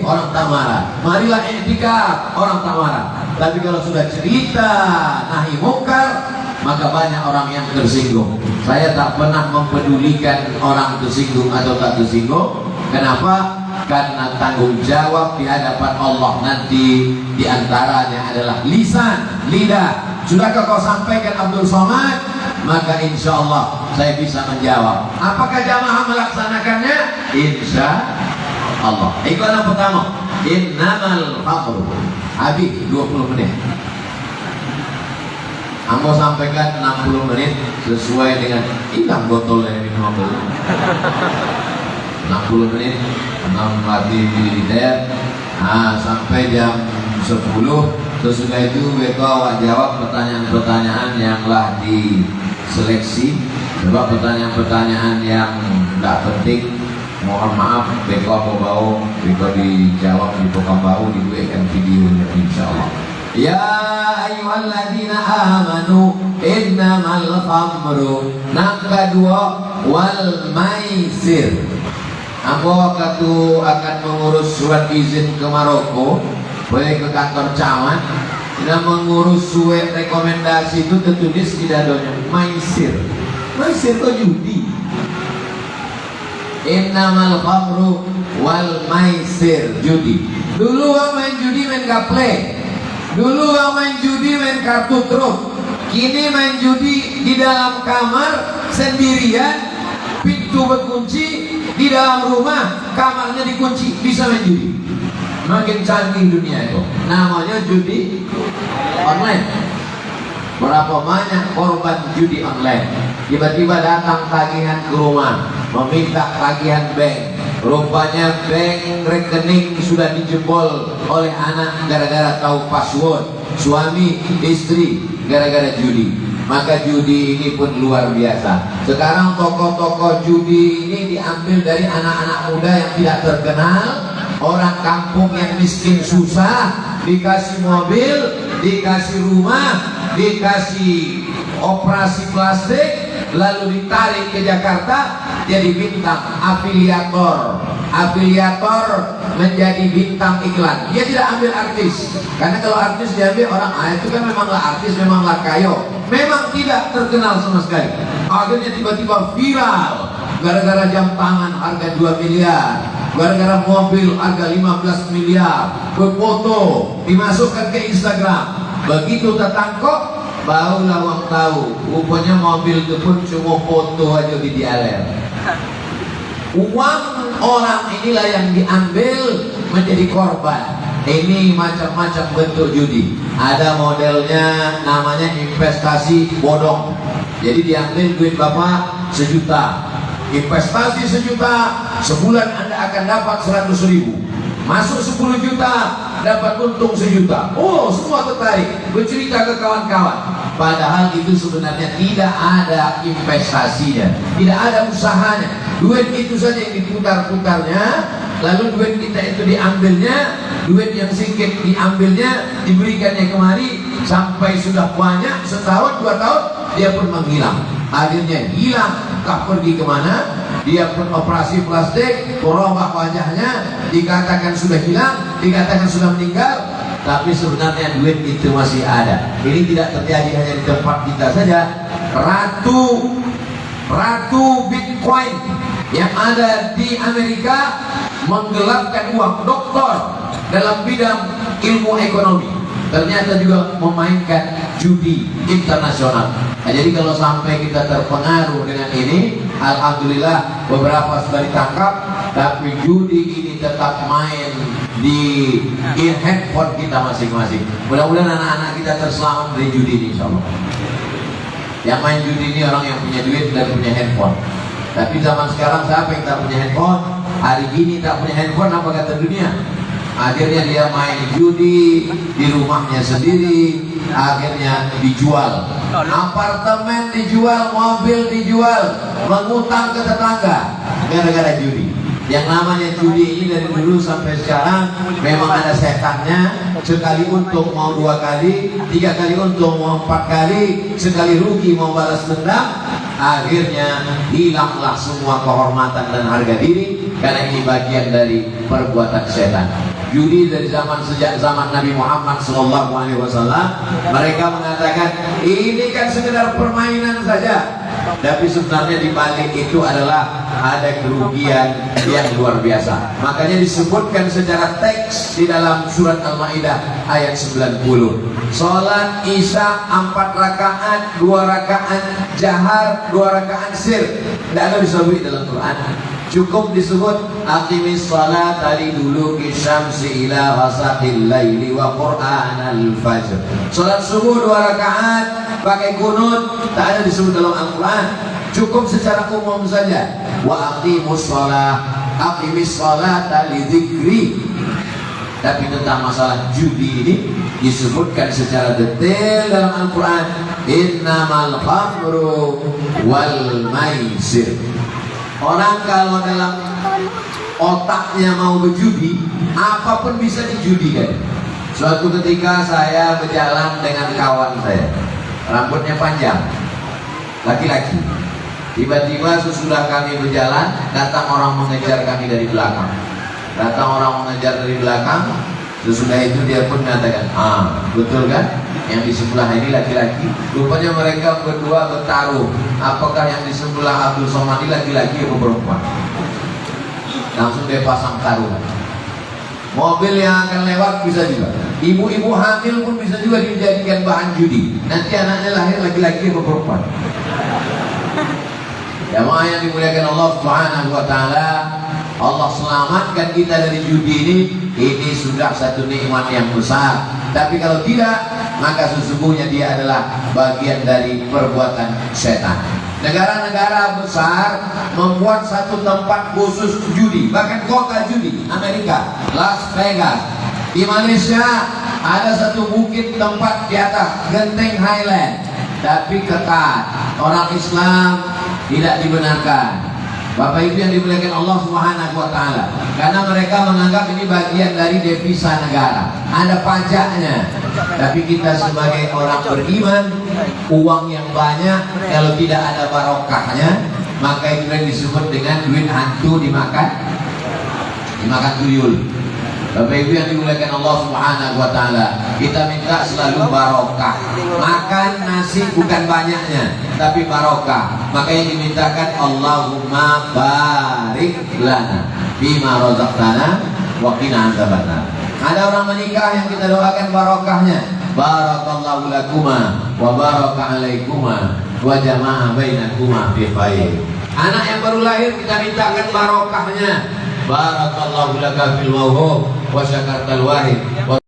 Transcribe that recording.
orang tak marah. Marilah i'tikaf, orang tak marah. Tapi kalau sudah cerita nahi mungkar, maka banyak orang yang tersinggung. Saya tak pernah mempedulikan orang tersinggung atau tak tersinggung. Kenapa? Karena tanggung jawab di hadapan Allah nanti diantaranya adalah lisan, lidah. Sudahkah kau sampaikan Abdul Somad? Maka insya Allah saya bisa menjawab. Apakah jamaah melaksanakannya? Insya Allah. Ikut yang pertama, innamal khamru. Habis 20 menit. Ambo sampaikan 60 menit sesuai dengan hilang botol yang minum 60 menit, 6 lagi militer. Sampai jam 10. Sesudah itu beko awak jawab pertanyaan-pertanyaan yang telah diseleksi. Sebab pertanyaan-pertanyaan yang tidak penting, mohon maaf, beko bau, beko dijawab di Pekanbaru, dibuatkan videonya insyaallah. Ya ayyuhalladzina amanu innamal khamru. Yang kedua, wal maisir. Aku akan mengurus surat izin ke Maroko, boleh ke kantor camat. Tidak mengurus surat rekomendasi itu tertulis di dadonya maisir. Maisir itu judi. Innamal khamru wal maisir, judi. Dulu orang main judi main gaple. Dulu orang main judi main kartu truf. Kini main judi di dalam kamar sendirian, pintu berkunci, di dalam rumah kamarnya dikunci, bisa main judi. Makin canggih dunia itu. Namanya judi online. Berapa banyak korban judi online? Tiba-tiba datang tagihan ke rumah, meminta tagihan bank. Rupanya bank rekening sudah dijebol oleh anak gara-gara tahu password. Suami, istri gara-gara judi. Maka judi ini pun luar biasa. Sekarang toko-toko judi ini diambil dari anak-anak muda yang tidak terkenal, orang kampung yang miskin susah, dikasih mobil, dikasih rumah, dikasih operasi plastik, lalu ditarik ke Jakarta jadi bintang afiliator. Afiliator menjadi bintang iklan. Dia tidak ambil artis, karena kalau artis diambil orang, itu kan memanglah artis, memanglah kayo, memang tidak terkenal sama sekali. Akhirnya tiba-tiba viral gara-gara jam tangan harga 2 miliar, gara-gara mobil harga 15 miliar, berfoto dimasukkan ke Instagram. Begitu tertangkap, barulah orang tahu rupanya mobil itu pun cuma foto aja di dialer. Uang orang inilah yang diambil menjadi korban. Ini macam-macam bentuk judi. Ada modelnya namanya investasi bodong. Jadi diambil duit bapak 1 juta, investasi 1 juta, sebulan anda akan dapat 100.000. Masuk 10 juta, dapat untung 1 juta. Oh, semua tertarik, bercerita ke kawan-kawan. Padahal itu sebenarnya tidak ada investasinya, tidak ada usahanya. Duit itu saja yang diputar-putarnya, lalu duit kita itu diambilnya, duit yang sedikit diambilnya, diberikannya kemari, sampai sudah banyak, setahun, 2 tahun, dia pun menghilang. Akhirnya hilang, entah pergi kemana. Dia pun operasi plastik, merubah wajahnya, dikatakan sudah hilang, dikatakan sudah meninggal, tapi sebenarnya duit itu masih ada. Ini tidak terjadi hanya di tempat kita saja. Ratu Bitcoin yang ada di Amerika menggelapkan uang. Doktor dalam bidang ilmu ekonomi ternyata juga memainkan judi internasional. Nah, jadi kalau sampai kita terpengaruh dengan ini, alhamdulillah beberapa sudah ditangkap, tapi judi ini tetap main di handphone kita masing-masing. Mudah-mudahan anak-anak kita terselamat dari judi ini, insya Allah. Yang main judi ini orang yang punya duit dan punya handphone. Tapi zaman sekarang siapa yang tak punya handphone? Hari ini tak punya handphone, apa kata dunia? Akhirnya dia main judi di rumahnya sendiri, akhirnya dijual, apartemen dijual, mobil dijual, mengutang ke tetangga gara-gara judi. Yang namanya judi ini dari dulu sampai sekarang memang ada setannya. Sekali untung mau 2 kali, 3 kali untung mau 4 kali, sekali rugi mau balas dendam. Akhirnya hilanglah semua kehormatan dan harga diri. karena ini bagian dari perbuatan setan. Judi dari sejak zaman Nabi Muhammad SAW, mereka mengatakan ini kan sekedar permainan saja, tapi sebenarnya di balik itu adalah ada kerugian yang luar biasa. Makanya disebutkan secara teks di dalam surat Al-Maidah ayat 90. Salat Isya 4 rakaat, 2 rakaat jahar, 2 rakaat sir. Tidak ada disebut dalam Quran. Cukup disebut aqimis salat tadi dulu kisyamsi ila ghasaqil laili wa qur'anal fajr. Salat subuh 2 rakaat pakai kunut, tak ada disebut dalam Al-Quran. Cukup secara umum saja. Wa aqimus salat, aqimis salat li dzikri. Tapi tentang masalah judi ini disebutkan secara detail dalam Al-Quran. Innamal khamru wal maisir. Orang kalau dalam otaknya mau berjudi, apapun bisa dijudikan. Suatu ketika saya berjalan dengan kawan saya, rambutnya panjang, laki-laki. Tiba-tiba sesudah kami berjalan, datang orang mengejar kami dari belakang. Datang orang mengejar dari belakang. Sesudah itu dia pun mengatakan, betul kan? Yang di sebelah ini laki-laki. Rupanya mereka berdua bertaruh, apakah yang di sebelah Abdul Somad ini laki-laki atau perempuan. Langsung dia pasang taruhan. Mobil yang akan lewat bisa juga, ibu-ibu hamil pun bisa juga dijadikan bahan judi. Nanti anaknya lahir laki-laki atau perempuan. Jamaah yang dimuliakan Allah Subhanahu wa taala, Allah selamatkan kita dari judi ini sudah satu nikmat yang besar. Tapi kalau tidak, maka sesungguhnya dia adalah bagian dari perbuatan setan. Negara-negara besar membuat satu tempat khusus judi, bahkan kota judi. Amerika, Las Vegas. Di Malaysia ada satu bukit tempat di atas Genting Highland, tapi ketat, orang Islam tidak dibenarkan. Bapak Ibu yang dimuliakan Allah Subhanahu wa taala, karena mereka menganggap ini bagian dari devisa negara, ada pajaknya. Tapi kita sebagai orang beriman, uang yang banyak kalau tidak ada barokahnya, maka itu yang disebut dengan duit hantu dimakan tuyul. Bapak Ibu yang dimuliakan Allah Subhanahu wa taala, kita minta selalu barokah. Makan nasi bukan banyaknya, tapi barokah. Maka yang dimintakan Allahumma barik lana bima razaqtana wa qina adzabannar. Ada orang menikah yang kita doakan barokahnya. Barakallahu lakuma wa baraka alaikuma wa jama'a bainakuma fi khair. Anak yang baru lahir kita mintakan barokahnya. Barakallahu laka fil mawhub wa syakartal wahid.